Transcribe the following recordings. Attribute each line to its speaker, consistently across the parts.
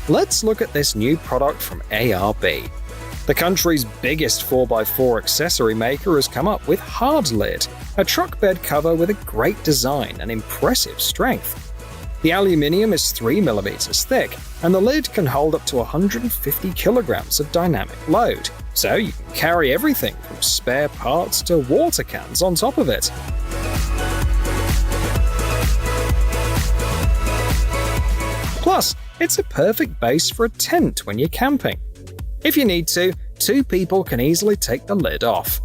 Speaker 1: let's look at this new product from ARB. The country's biggest 4x4 accessory maker has come up with HardLid, a truck bed cover with a great design and impressive strength. The aluminium is 3mm thick, and the lid can hold up to 150 kilograms of dynamic load, so you can carry everything from spare parts to water cans on top of it. Plus, it's a perfect base for a tent when you're camping. If you need to, 2 people can easily take the lid off.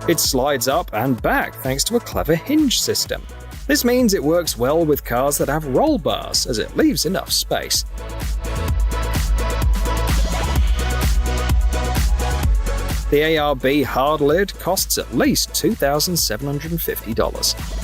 Speaker 1: It slides up and back thanks to a clever hinge system. This means it works well with cars that have roll bars, as it leaves enough space. The ARB HardLid costs at least $2,750.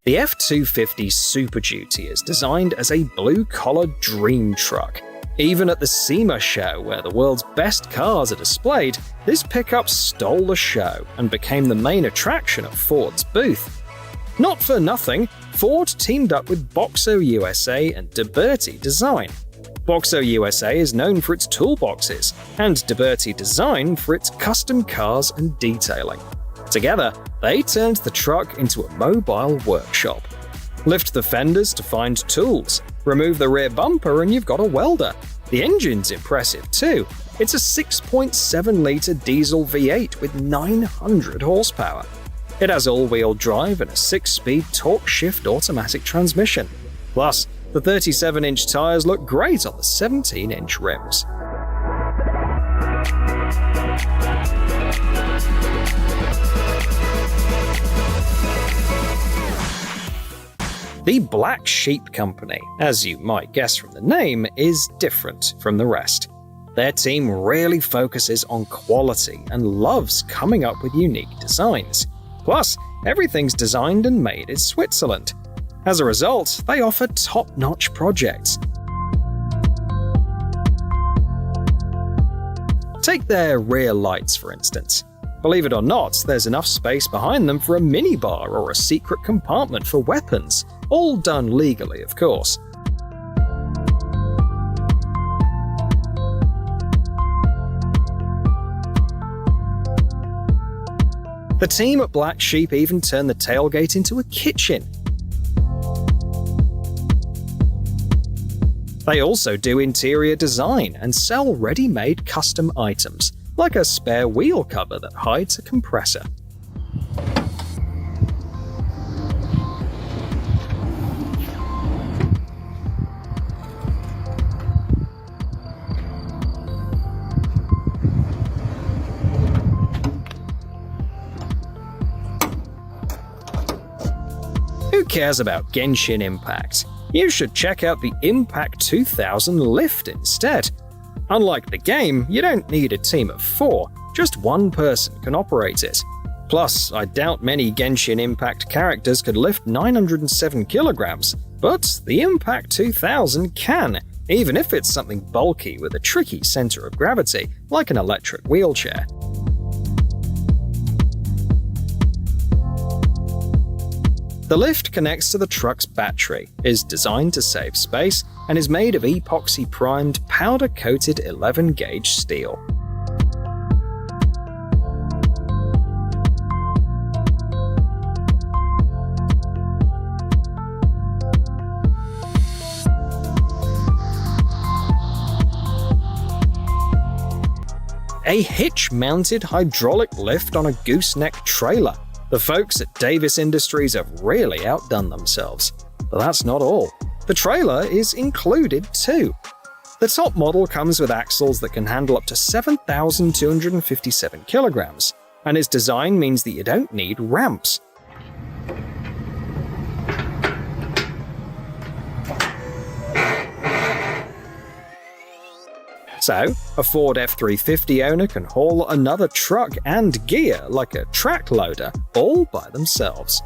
Speaker 1: The F-250 Super Duty is designed as a blue-collar dream truck. Even at the SEMA show, where the world's best cars are displayed, this pickup stole the show and became the main attraction at Ford's booth. Not for nothing, Ford teamed up with Boxo USA and Deberti Design. Boxo USA is known for its toolboxes, and Deberti Design for its custom cars and detailing. Together, they turned the truck into a mobile workshop. Lift the fenders to find tools, remove the rear bumper and you've got a welder. The engine's impressive too. It's a 6.7-litre diesel V8 with 900 horsepower. It has all-wheel drive and a 6-speed torque-shift automatic transmission. Plus, the 37-inch tyres look great on the 17-inch rims. The Black Sheep Company, as you might guess from the name, is different from the rest. Their team really focuses on quality and loves coming up with unique designs. Plus, everything's designed and made in Switzerland. As a result, they offer top-notch projects. Take their rear lights, for instance. Believe it or not, there's enough space behind them for a minibar or a secret compartment for weapons, all done legally, of course. The team at Black Sheep even turned the tailgate into a kitchen. They also do interior design and sell ready-made custom items, like a spare wheel cover that hides a compressor. Who cares about Genshin Impact? You should check out the Impac 2000 lift instead. Unlike the game, you don't need a team of 4, just one person can operate it. Plus, I doubt many Genshin Impact characters could lift 907 kilograms, but the Impac 2000 can, even if it's something bulky with a tricky center of gravity, like an electric wheelchair. The lift connects to the truck's battery, is designed to save space, and is made of epoxy-primed, powder-coated 11-gauge steel. A hitch-mounted hydraulic lift on a gooseneck trailer. The folks at Davis Industries have really outdone themselves. But that's not all. The trailer is included too. The top model comes with axles that can handle up to 7,257 kilograms, and its design means that you don't need ramps. So, a Ford F-350 owner can haul another truck and gear like a track loader all by themselves.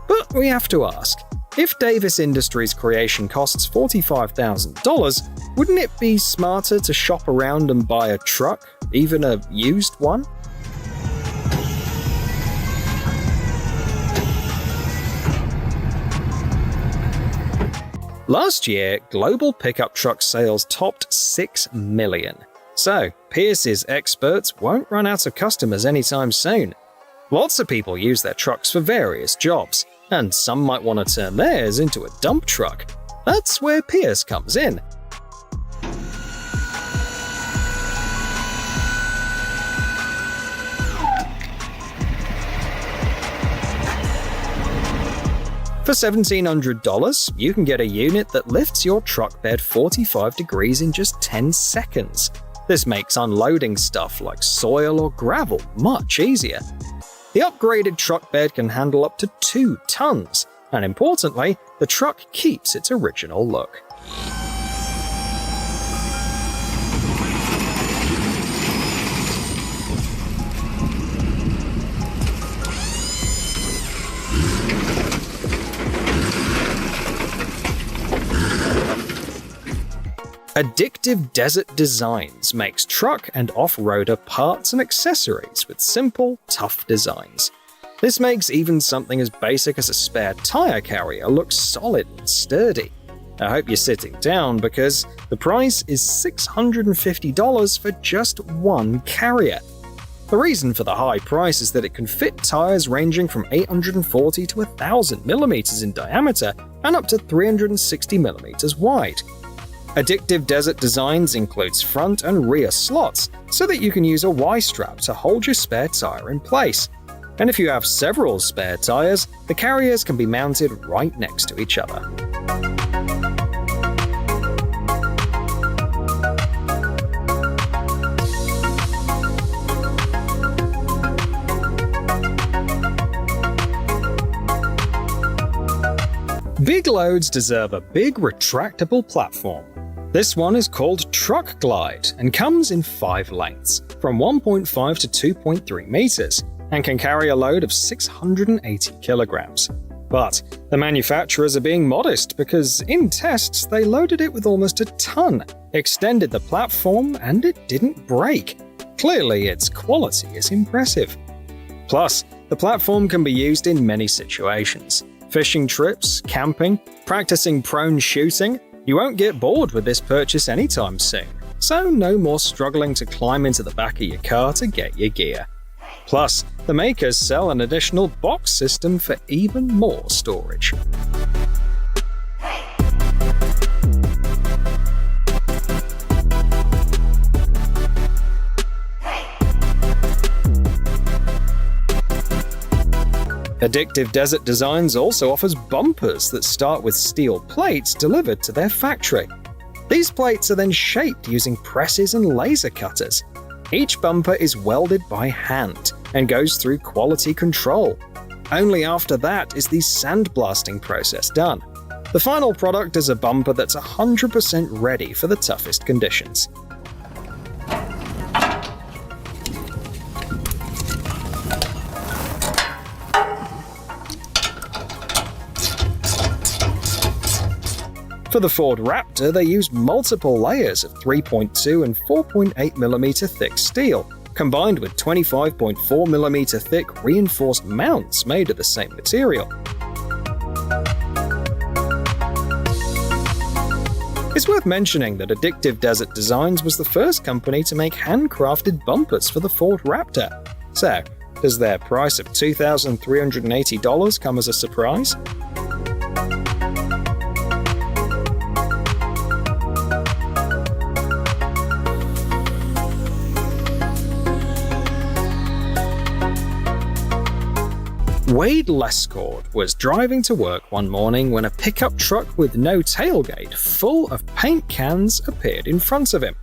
Speaker 1: But we have to ask, If Davis Industries' creation costs $45,000, wouldn't it be smarter to shop around and buy a truck, even a used one? Last year, global pickup truck sales topped 6 million. So, Pierce's experts won't run out of customers anytime soon. Lots of people use their trucks for various jobs, and some might want to turn theirs into a dump truck. That's where Pierce comes in. For $1,700, you can get a unit that lifts your truck bed 45 degrees in just 10 seconds. This makes unloading stuff like soil or gravel much easier. The upgraded truck bed can handle up to 2 tons, and importantly, the truck keeps its original look. Addictive Desert Designs makes truck and off-roader parts and accessories with simple, tough designs. This makes even something as basic as a spare tire carrier look solid and sturdy. I hope you're sitting down because the price is $650 for just one carrier. The reason for the high price is that it can fit tires ranging from 840 to 1000 mm in diameter and up to 360 mm wide. Addictive Desert Designs includes front and rear slots so that you can use a Y-strap to hold your spare tire in place. And if you have several spare tires, the carriers can be mounted right next to each other. Big loads deserve a big retractable platform. This one is called TruckGlide and comes in 5 lengths, from 1.5 to 2.3 meters, and can carry a load of 680 kilograms. But the manufacturers are being modest because in tests they loaded it with almost a ton, extended the platform, and it didn't break. Clearly, its quality is impressive. Plus, the platform can be used in many situations. Fishing trips, camping, practicing prone shooting. You won't get bored with this purchase anytime soon, so no more struggling to climb into the back of your car to get your gear. Plus, the makers sell an additional box system for even more storage. Addictive Desert Designs also offers bumpers that start with steel plates delivered to their factory. These plates are then shaped using presses and laser cutters. Each bumper is welded by hand and goes through quality control. Only after that is the sandblasting process done. The final product is a bumper that's 100% ready for the toughest conditions. For the Ford Raptor, they used multiple layers of 3.2 and 4.8mm thick steel, combined with 25.4mm thick reinforced mounts made of the same material. It's worth mentioning that Addictive Desert Designs was the first company to make handcrafted bumpers for the Ford Raptor. So, does their price of $2,380 come as a surprise? Wade Lescord was driving to work one morning when a pickup truck with no tailgate full of paint cans appeared in front of him.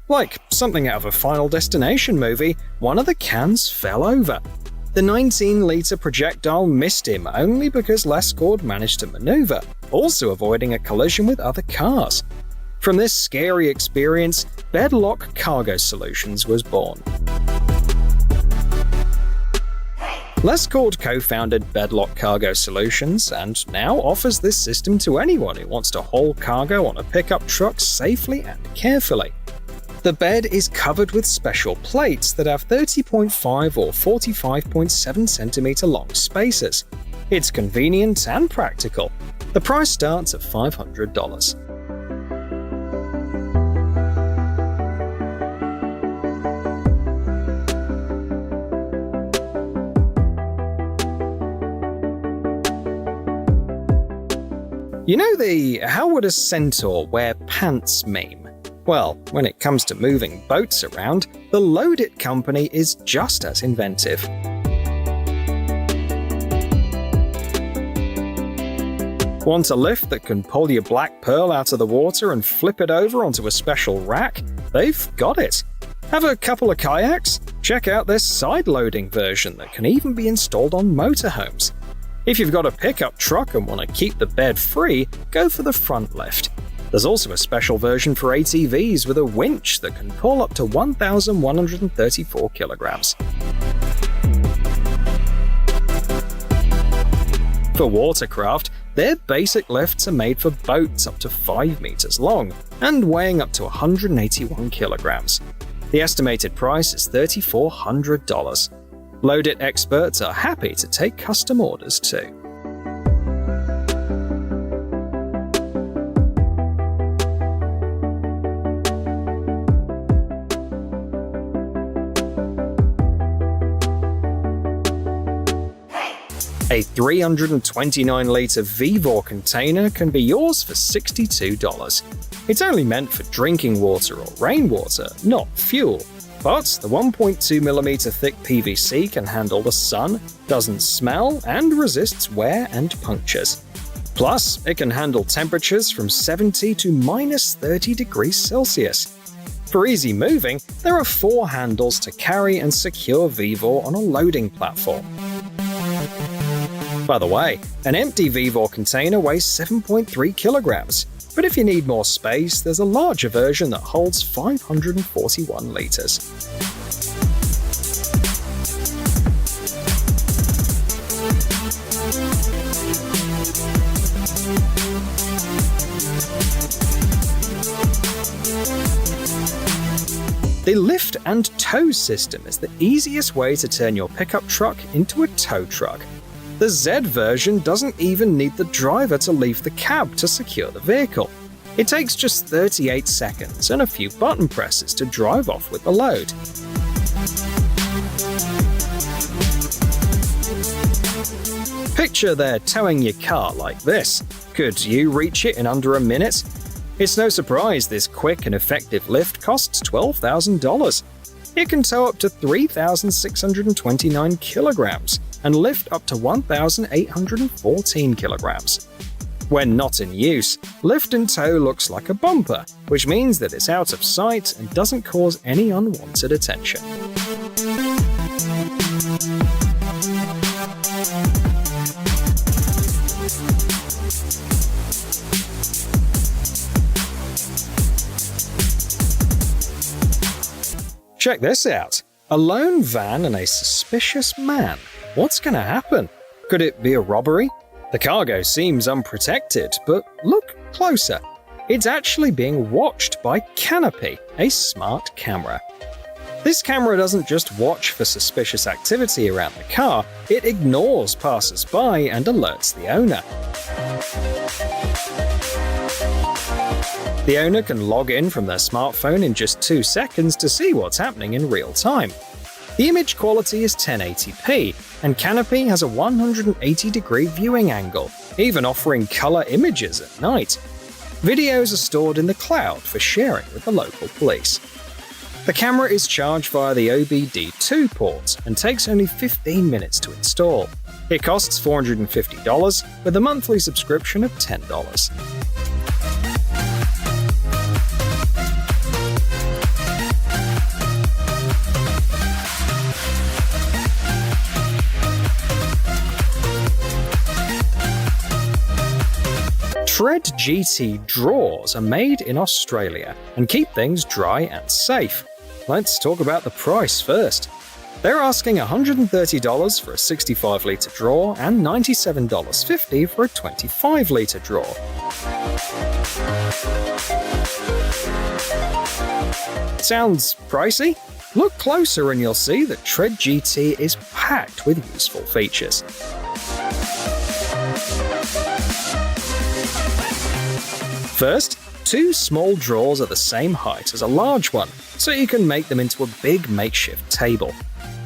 Speaker 1: Like something out of a Final Destination movie, one of the cans fell over. The 19-litre projectile missed him only because Lescord managed to maneuver, also avoiding a collision with other cars. From this scary experience, Bedlock Cargo Solutions was born. Les Cord co-founded Bedlock Cargo Solutions and now offers this system to anyone who wants to haul cargo on a pickup truck safely and carefully. The bed is covered with special plates that have 30.5 or 45.7 cm long spacers. It's convenient and practical. The price starts at $500. You know the "how would a centaur wear pants" meme? Well, when it comes to moving boats around, the Load It company is just as inventive. Want a lift that can pull your black pearl out of the water and flip it over onto a special rack? They've got it. Have a couple of kayaks? Check out their side-loading version that can even be installed on motorhomes. If you've got a pickup truck and want to keep the bed free, go for the front lift. There's also a special version for ATVs with a winch that can pull up to 1,134 kilograms. For watercraft, their basic lifts are made for boats up to 5 meters long and weighing up to 181 kilograms. The estimated price is $3,400. Load It experts are happy to take custom orders too. A 329-litre VEVOR container can be yours for $62. It's only meant for drinking water or rainwater, not fuel. But the 1.2mm thick PVC can handle the sun, doesn't smell, and resists wear and punctures. Plus, it can handle temperatures from 70 to minus 30 degrees Celsius. For easy moving, there are 4 handles to carry and secure VEVOR on a loading platform. By the way, an empty VEVOR container weighs 7.3 kilograms. But if you need more space, there's a larger version that holds 541 litres. The lift and tow system is the easiest way to turn your pickup truck into a tow truck. The Z version doesn't even need the driver to leave the cab to secure the vehicle. It takes just 38 seconds and a few button presses to drive off with the load. Picture they're towing your car like this. Could you reach it in under a minute? It's no surprise this quick and effective lift costs $12,000. It can tow up to 3,629 kilograms and lift up to 1,814 kilograms. When not in use, lift and tow looks like a bumper, which means that it's out of sight and doesn't cause any unwanted attention. Check this out. A lone van and a suspicious man. What's gonna happen? Could it be a robbery? The cargo seems unprotected, but look closer. It's actually being watched by Canopy, a smart camera. This camera doesn't just watch for suspicious activity around the car, it ignores passers-by and alerts the owner. The owner can log in from their smartphone in just 2 seconds to see what's happening in real time. The image quality is 1080p, and Canopy has a 180-degree viewing angle, even offering color images at night. Videos are stored in the cloud for sharing with the local police. The camera is charged via the OBD2 port and takes only 15 minutes to install. It costs $450 with a monthly subscription of $10. Tread GT drawers are made in Australia and keep things dry and safe. Let's talk about the price first. They're asking $130 for a 65-litre draw and $97.50 for a 25-litre draw. Sounds pricey? Look closer and you'll see that Tread GT is packed with useful features. First, 2 small drawers are the same height as a large one, so you can make them into a big makeshift table.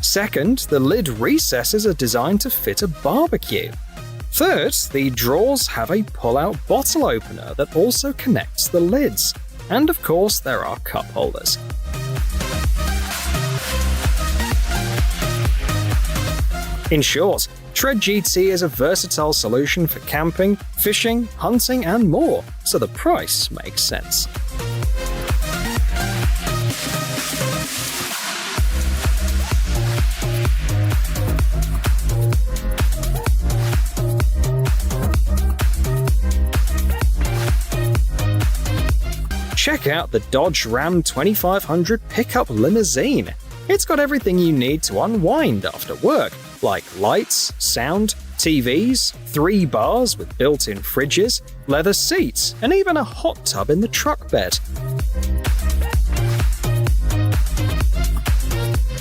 Speaker 1: Second, the lid recesses are designed to fit a barbecue. Third, the drawers have a pull-out bottle opener that also connects the lids. And of course, there are cup holders. In short, Tread GT is a versatile solution for camping, fishing, hunting, and more, so the price makes sense. Check out the Dodge Ram 2500 Pickup Limousine. It's got everything you need to unwind after work, like lights, sound, TVs, 3 bars with built-in fridges, leather seats, and even a hot tub in the truck bed.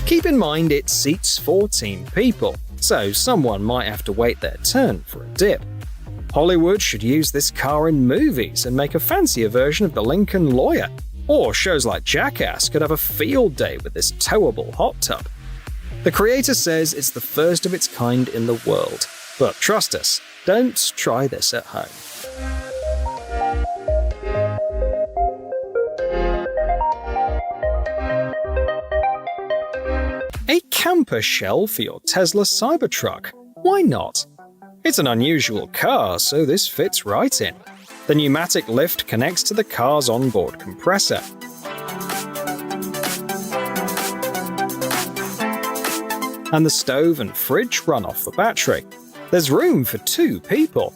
Speaker 1: Keep in mind it seats 14 people, so someone might have to wait their turn for a dip. Hollywood should use this car in movies and make a fancier version of the Lincoln Lawyer, or shows like Jackass could have a field day with this towable hot tub. The creator says it's the first of its kind in the world, but trust us, don't try this at home. A camper shell for your Tesla Cybertruck. Why not? It's an unusual car, so this fits right in. The pneumatic lift connects to the car's onboard compressor. And the stove and fridge run off the battery. There's room for 2 people.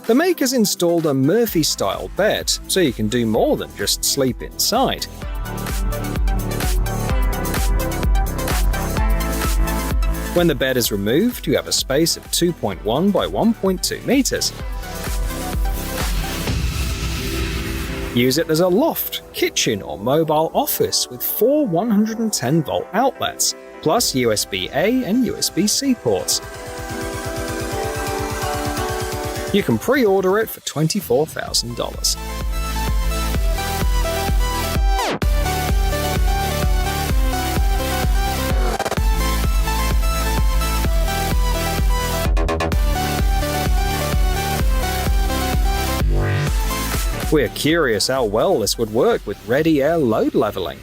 Speaker 1: The makers installed a Murphy-style bed, so you can do more than just sleep inside. When the bed is removed, you have a space of 2.1 by 1.2 meters. Use it as a loft, kitchen, or mobile office with 4 110-volt outlets, plus USB-A and USB-C ports. You can pre-order it for $24,000. We're curious how well this would work with ReadyAIR load leveling.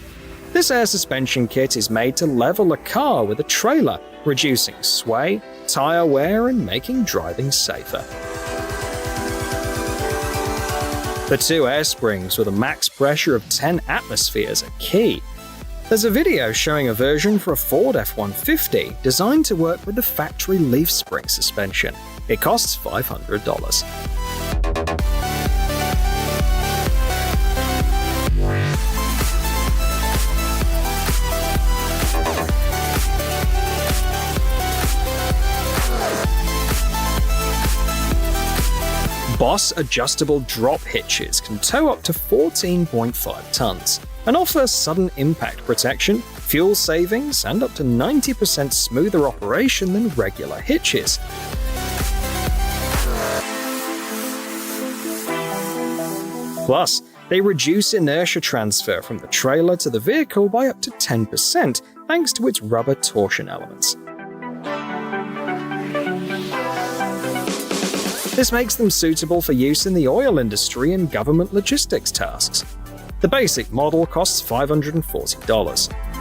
Speaker 1: This air suspension kit is made to level a car with a trailer, reducing sway, tire wear, and making driving safer. The 2 air springs with a max pressure of 10 atmospheres are key. There's a video showing a version for a Ford F-150 designed to work with the factory leaf spring suspension. It costs $500. Boss adjustable drop hitches can tow up to 14.5 tons and offer sudden impact protection, fuel savings, and up to 90% smoother operation than regular hitches. Plus, they reduce inertia transfer from the trailer to the vehicle by up to 10% thanks to its rubber torsion elements. This makes them suitable for use in the oil industry and government logistics tasks. The basic model costs $540.